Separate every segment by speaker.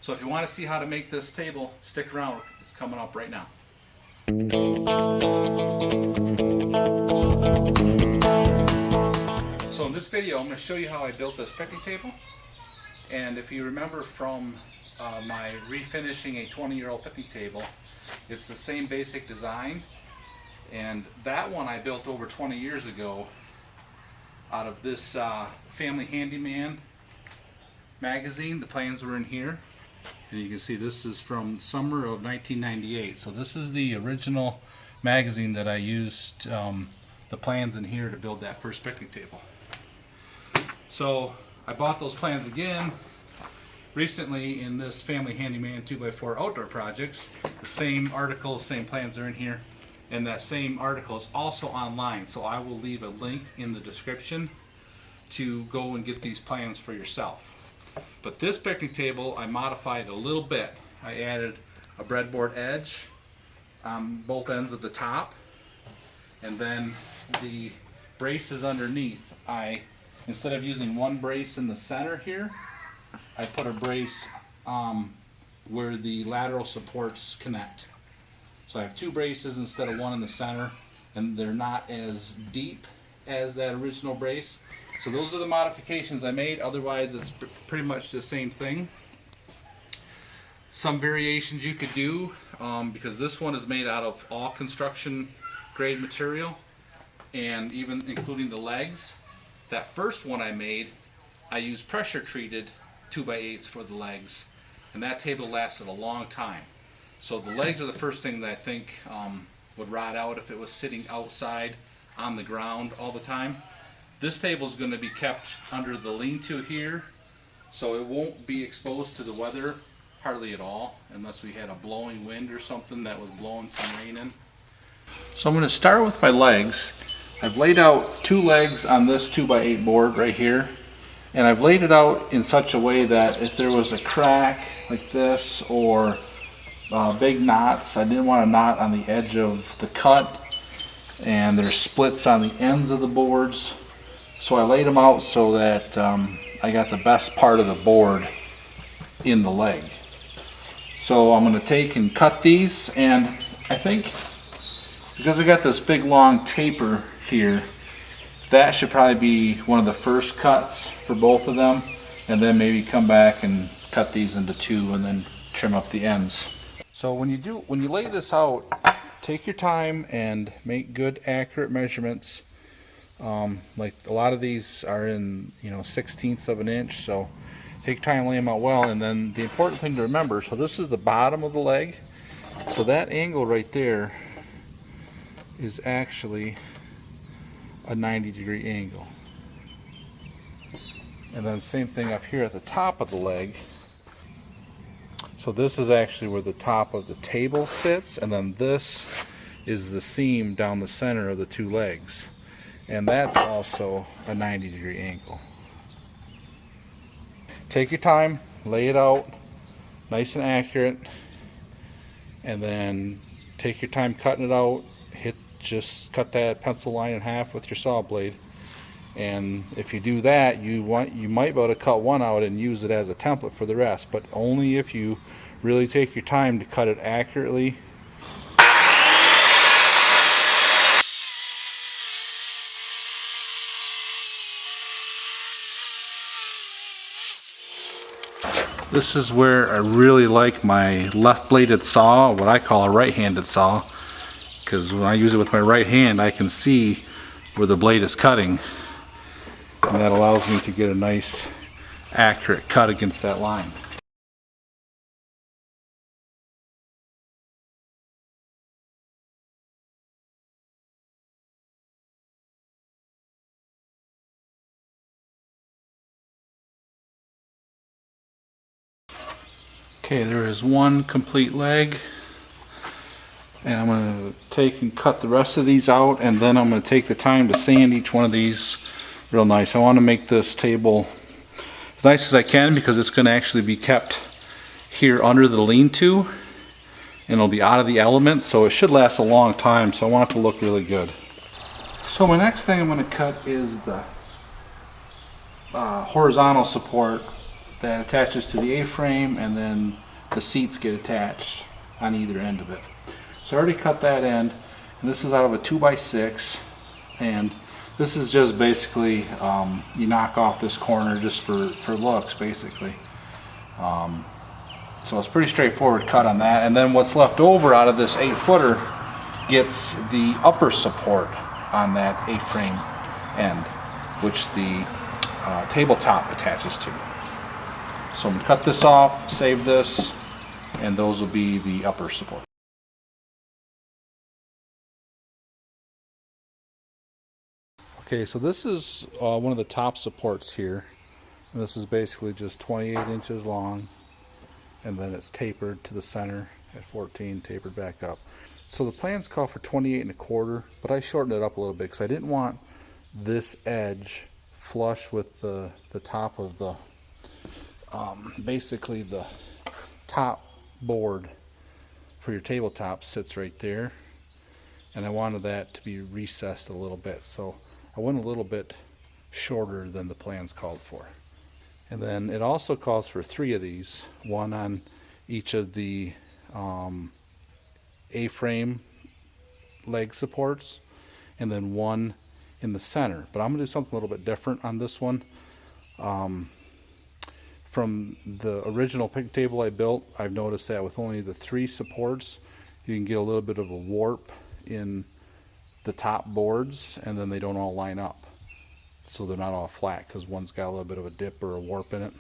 Speaker 1: So if you want to see how to make this table, stick around. It's coming up right now. So in this video, I'm going to show you how I built this picnic table. And if you remember from my refinishing a 20-year-old picnic table, it's the same basic design. And that one I built over 20 years ago out of this Family Handyman magazine. The plans were in here. And you can see this is from summer of 1998. So this is the original magazine that I used the plans in here to build that first picnic table. So I bought those plans again recently in this Family Handyman 2x4 outdoor projects. The same articles, same plans are in here. And that same article is also online, so I will leave a link in the description to go and get these plans for yourself. But this picnic table I modified a little bit. I added a breadboard edge on both ends of the top, and then the braces underneath. Instead of using one brace in the center here, I put a brace where the lateral supports connect. So I have two braces instead of one in the center, and they're not as deep as that original brace. So those are the modifications I made. Otherwise, it's pretty much the same thing. Some variations you could do, because this one is made out of all construction grade material, and even including the legs. That first one I made, I used pressure treated 2x8s for the legs, and that table lasted a long time. So the legs are the first thing that I think would rot out if it was sitting outside on the ground all the time. This table is going to be kept under the lean-to here, so it won't be exposed to the weather hardly at all, unless we had a blowing wind or something that was blowing some rain in. So I'm going to start with my legs. I've laid out two legs on this 2x8 board right here, and I've laid it out in such a way that if there was a crack like this or big knots, I didn't want a knot on the edge of the cut, and there's splits on the ends of the boards. So I laid them out so that I got the best part of the board in the leg. So I'm going to take and cut these, and I think because I got this big long taper here, that should probably be one of the first cuts for both of them, and then maybe come back and cut these into two and then trim up the ends. So when you lay this out, take your time and make good accurate measurements. Like a lot of these are in 1/16 of an inch, so take time to lay them out well. And then the important thing to remember, so this is the bottom of the leg, so that angle right there is actually a 90-degree angle. And then same thing up here at the top of the leg. So this is actually where the top of the table sits, and then this is the seam down the center of the two legs, and that's also a 90-degree angle. Take your time, lay it out nice and accurate, and then take your time cutting it out. Just cut that pencil line in half with your saw blade, and if you do that, you might be able to cut one out and use it as a template for the rest, but only if you really take your time to cut it accurately. This is where I really like my left-bladed saw, what I call a right-handed saw, because when I use it with my right hand, I can see where the blade is cutting, and that allows me to get a nice accurate cut against that line. Okay, there is one complete leg, and I'm going to take and cut the rest of these out, and then I'm going to take the time to sand each one of these real nice. I want to make this table as nice as I can because it's going to actually be kept here under the lean-to, and it'll be out of the elements, so it should last a long time, so I want it to look really good. So my next thing I'm going to cut is the horizontal support that attaches to the A-frame, and then the seats get attached on either end of it. So I already cut that end, and this is out of a 2x6, and this is just basically, you knock off this corner just for looks, basically. So it's pretty straightforward cut on that, and then what's left over out of this 8-footer gets the upper support on that A-frame end, which the tabletop attaches to. So I'm going to cut this off, save this, and those will be the upper support. Okay, so this is one of the top supports here. And this is basically just 28 inches long, and then it's tapered to the center at 14, tapered back up. So the plans call for 28 1/4, but I shortened it up a little bit because I didn't want this edge flush with the top of the, basically the top board for your tabletop sits right there, and I wanted that to be recessed a little bit, so I went a little bit shorter than the plans called for. And then it also calls for 3 of these, one on each of the A-frame leg supports, and then one in the center. But I'm going to do something a little bit different on this one. From the original picnic table I built, I've noticed that with only the 3 supports, you can get a little bit of a warp in the top boards, and then they don't all line up. So they're not all flat because one's got a little bit of a dip or a warp in it.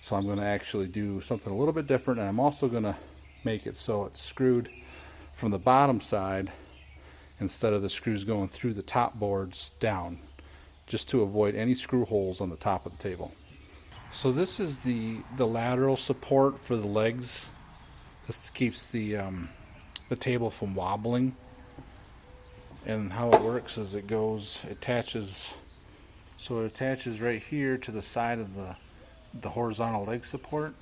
Speaker 1: So I'm going to actually do something a little bit different, and I'm also going to make it so it's screwed from the bottom side instead of the screws going through the top boards down, just to avoid any screw holes on the top of the table. So this is the lateral support for the legs. This keeps the table from wobbling. And how it works is it attaches right here to the side of the horizontal leg support,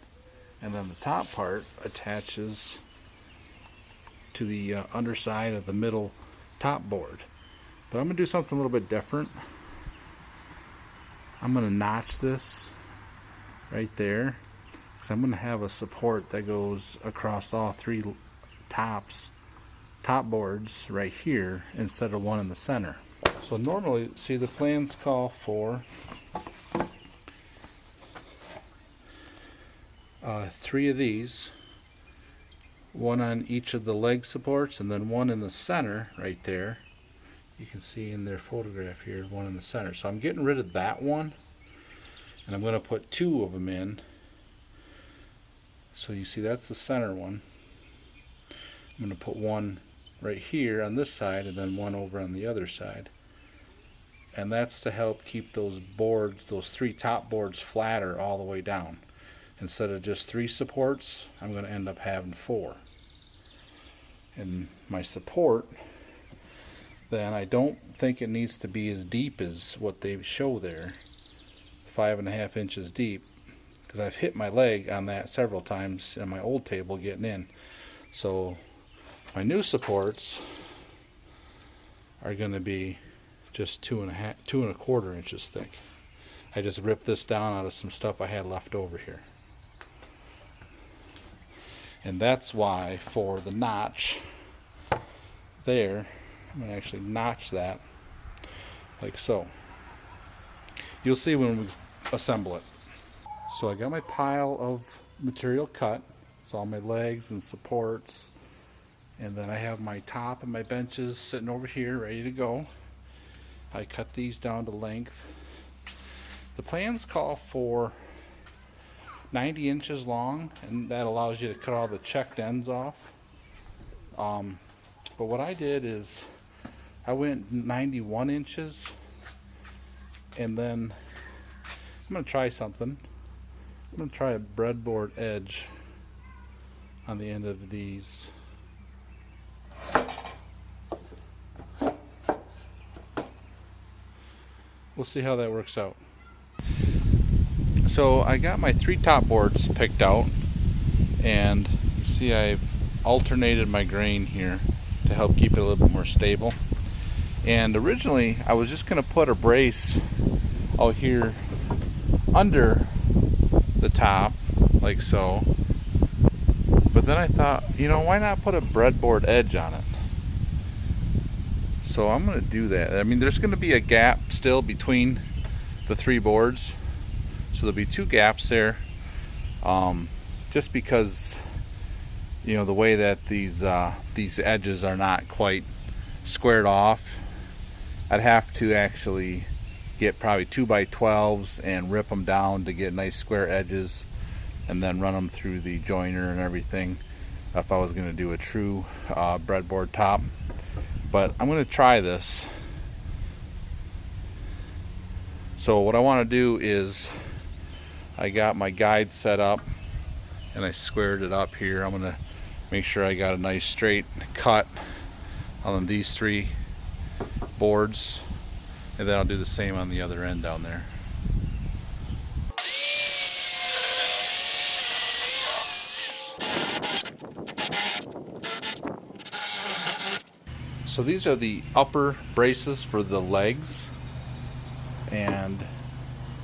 Speaker 1: and then the top part attaches to the underside of the middle top board. But I'm going to do something a little bit different. I'm going to notch this right there, because I'm going to have a support that goes across all 3 top boards right here instead of one in the center. So normally, see, the plans call for 3 of these, one on each of the leg supports, and then one in the center right there. You can see in their photograph here, one in the center. So I'm getting rid of that one, and I'm going to put 2 of them in. So you see that's the center one. I'm going to put one right here on this side, and then one over on the other side. And that's to help keep those boards, those 3 top boards, flatter all the way down. Instead of just 3 supports, I'm going to end up having 4. And my support, then I don't think it needs to be as deep as what they show there, 5.5 inches deep, because I've hit my leg on that several times in my old table getting in. So my new supports are going to be just 2.25 inches thick. I just ripped this down out of some stuff I had left over here. And that's why for the notch there, I'm going to actually notch that like so. You'll see when we assemble it. So I got my pile of material cut. It's all my legs and supports. And then I have my top and my benches sitting over here ready to go. I cut these down to length. The plans call for 90 inches long, and that allows you to cut all the checked ends off. But what I did is I went 91 inches, and then I'm going to try something. I'm going to try a breadboard edge on the end of these. We'll see how that works out. So I got my 3 top boards picked out, and you see I've alternated my grain here to help keep it a little bit more stable. And originally I was just going to put a brace out here under the top like so. But then I thought, you know, why not put a breadboard edge on it? So I'm going to do that. I mean, there's going to be a gap still between the three boards. So there'll be two gaps there. Just because, you know, the way that these edges are not quite squared off, I'd have to actually get probably 2x12s and rip them down to get nice square edges, and then run them through the joiner and everything if I was going to do a true breadboard top. But I'm going to try this. So what I want to do is, I got my guide set up and I squared it up here. I'm going to make sure I got a nice straight cut on these three boards, and then I'll do the same on the other end down there. So these are the upper braces for the legs, and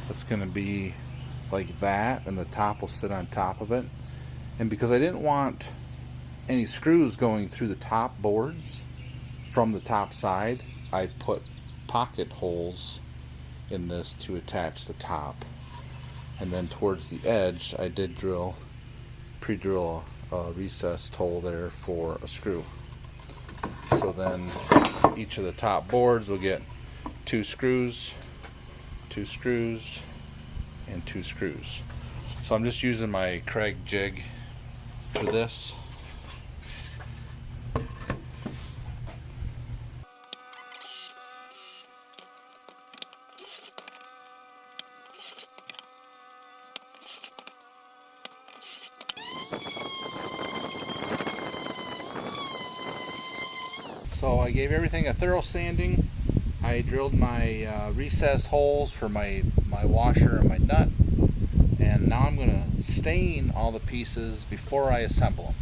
Speaker 1: it's going to be like that, and the top will sit on top of it. And because I didn't want any screws going through the top boards from the top side, I put pocket holes in this to attach the top. And then towards the edge, I did pre-drill a recessed hole there for a screw. So then each of the top boards will get two screws, and two screws. So I'm just using my Kreg jig for this. So I gave everything a thorough sanding. I drilled my recessed holes for my washer and my nut, and now I'm going to stain all the pieces before I assemble them.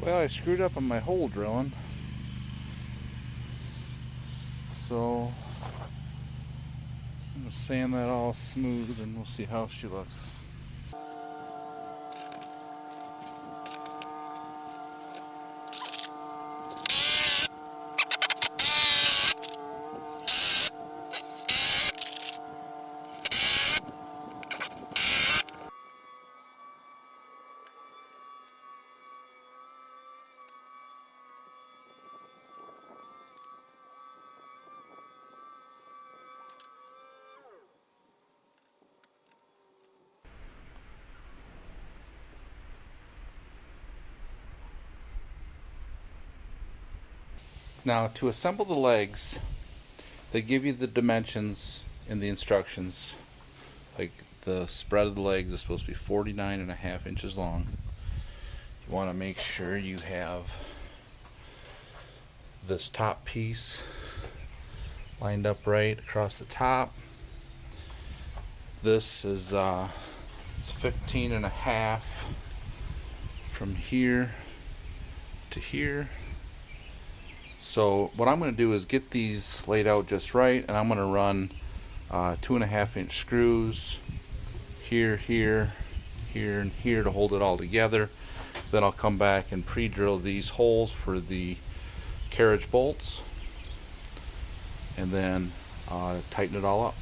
Speaker 1: Well, I screwed up on my hole drilling, so I'm going to sand that all smooth and we'll see how she looks. Now, to assemble the legs, they give you the dimensions in the instructions. Like, the spread of the legs is supposed to be 49.5 inches long. You want to make sure you have this top piece lined up right across the top. This is it's 15.5 from here to here. So what I'm going to do is get these laid out just right, and I'm going to run 2.5-inch screws here, here, here, and here to hold it all together. Then I'll come back and pre-drill these holes for the carriage bolts, and then tighten it all up.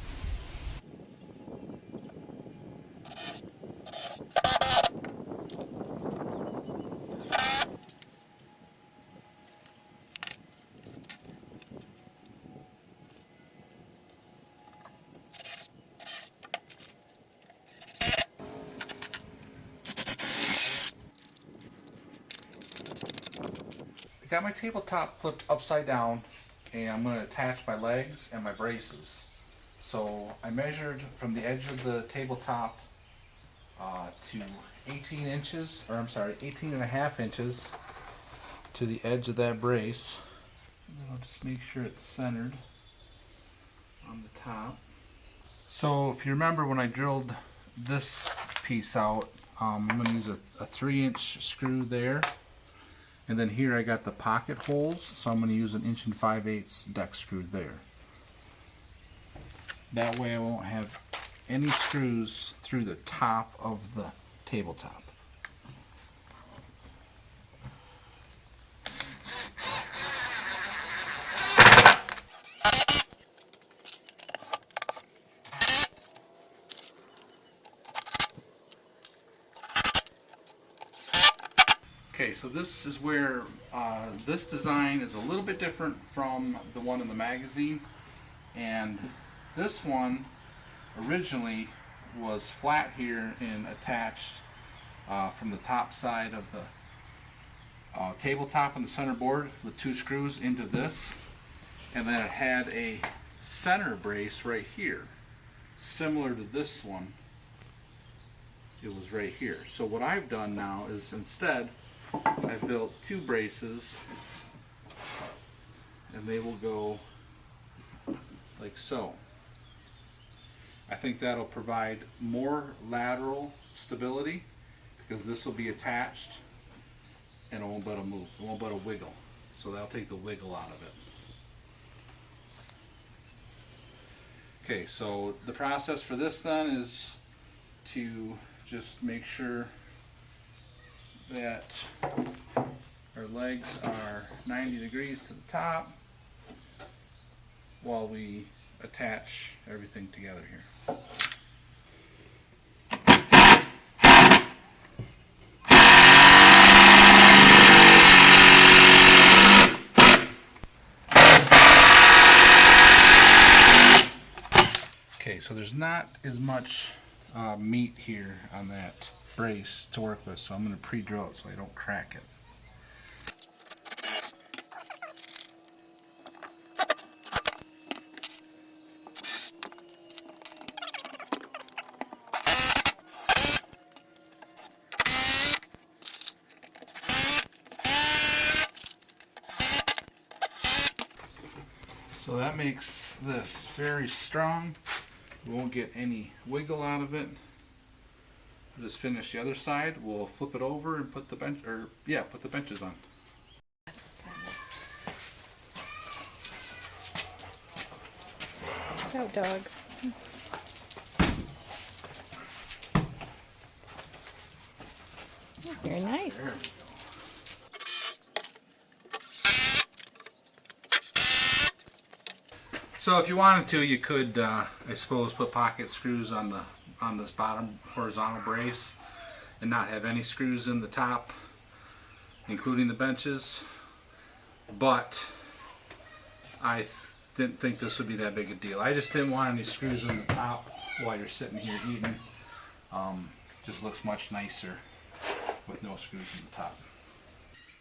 Speaker 1: I got my tabletop flipped upside down, and I'm going to attach my legs and my braces. So I measured from the edge of the tabletop to 18 inches, or I'm sorry, 18.5 inches to the edge of that brace. And then I'll just make sure it's centered on the top. So if you remember when I drilled this piece out, I'm going to use a 3-inch screw there. And then here I got the pocket holes, so I'm going to use an 1 5/8" deck screw there. That way I won't have any screws through the top of the tabletop. Okay, so this is where this design is a little bit different from the one in the magazine, and this one originally was flat here and attached from the top side of the tabletop and the center board with 2 screws into this, and then it had a center brace right here, similar to this one. It was right here. So what I've done now is instead I built 2 braces, and they will go like so. I think that'll provide more lateral stability because this will be attached and it won't let it move, it won't let it wiggle. So that'll take the wiggle out of it. Okay, so the process for this then is to just make sure that our legs are 90 degrees to the top while we attach everything together here. Okay, so there's not as much meat here on that brace to work with, so I'm going to pre-drill it so I don't crack it. So that makes this very strong. We won't get any wiggle out of it. We'll just finish the other side. We'll flip it over and put the put the benches on.
Speaker 2: Watch out, dogs. Very nice.
Speaker 1: So if you wanted to, you could, I suppose, put pocket screws on this bottom horizontal brace and not have any screws in the top, including the benches. But I didn't think this would be that big a deal. I just didn't want any screws in the top while you're sitting here eating. Just looks much nicer with no screws in the top.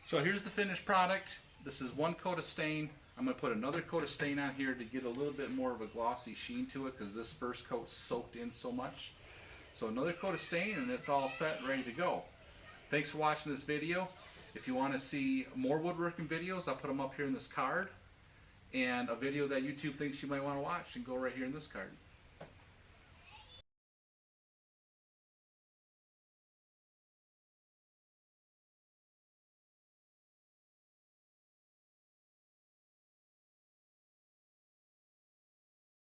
Speaker 1: So here's the finished product. This is 1 coat of stain. I'm going to put another coat of stain on here to get a little bit more of a glossy sheen to it because this first coat soaked in so much. So another coat of stain and it's all set and ready to go. Thanks for watching this video. If you want to see more woodworking videos, I'll put them up here in this card. And a video that YouTube thinks you might want to watch, and go right here in this card.